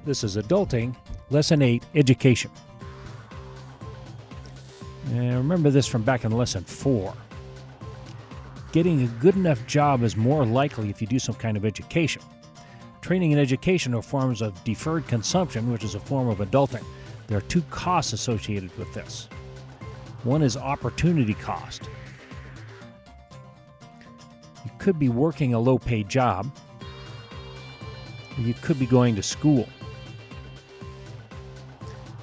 This is Adulting, Lesson 8, Education. And remember this from back in Lesson 4. Getting a good enough job is more likely if you do some kind of education. Training and education are forms of deferred consumption, which is a form of adulting. There are two costs associated with this. One is opportunity cost. You could be working a low-paid job, or you could be going to school.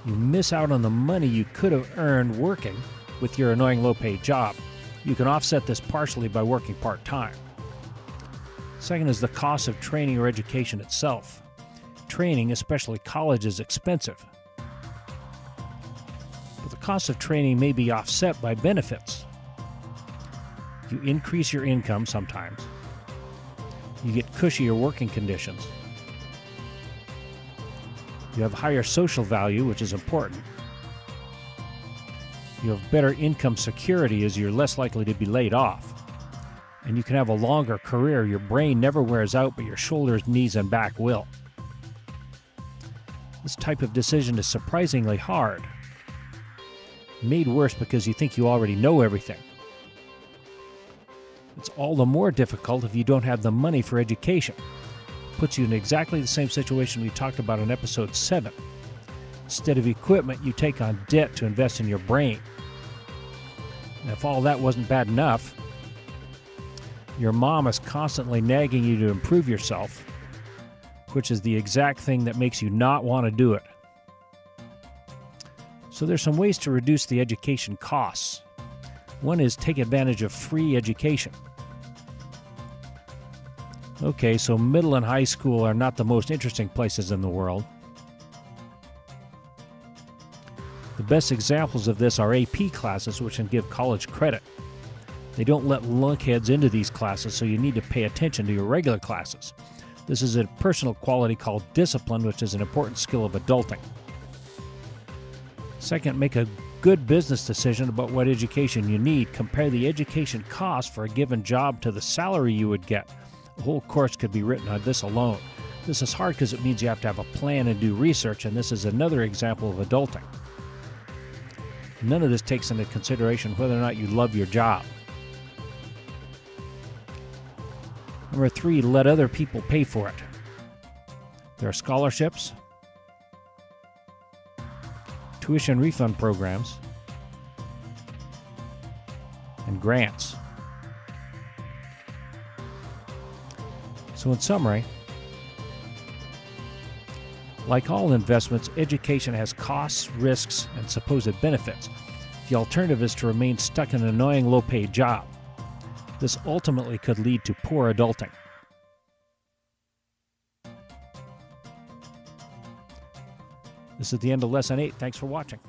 You miss out on the money you could have earned working with your annoying low-paid job. You can offset this partially by working part-time. Second is the cost of training or education itself. Training, especially college, is expensive. But the cost of training may be offset by benefits. You increase your income sometimes. You get cushier working conditions. You have higher social value, which is important. You have better income security as you're less likely to be laid off. And you can have a longer career. Your brain never wears out, but your shoulders, knees, and back will. This type of decision is surprisingly hard. Made worse because you think you already know everything. It's all the more difficult if you don't have the money for education. Puts you in exactly the same situation we talked about in episode 7. Instead of equipment, you take on debt to invest in your brain. And if all that wasn't bad enough, your mom is constantly nagging you to improve yourself, which is the exact thing that makes you not want to do it. So there's some ways to reduce the education costs. One is take advantage of free education. Okay, so middle and high school are not the most interesting places in the world. The best examples of this are AP classes, which can give college credit. They don't let lunkheads into these classes, so you need to pay attention to your regular classes. This is a personal quality called discipline, which is an important skill of adulting. Second, make a good business decision about what education you need. Compare the education cost for a given job to the salary you would get. A whole course could be written on this alone. This is hard because it means you have to have a plan and do research, and this is another example of adulting. None of this takes into consideration whether or not you love your job. Number 3, let other people pay for it. There are scholarships, tuition refund programs, and grants. So in summary, like all investments, education has costs, risks, and supposed benefits. The alternative is to remain stuck in an annoying low-paid job. This ultimately could lead to poor adulting. This is the end of Lesson 8. Thanks for watching.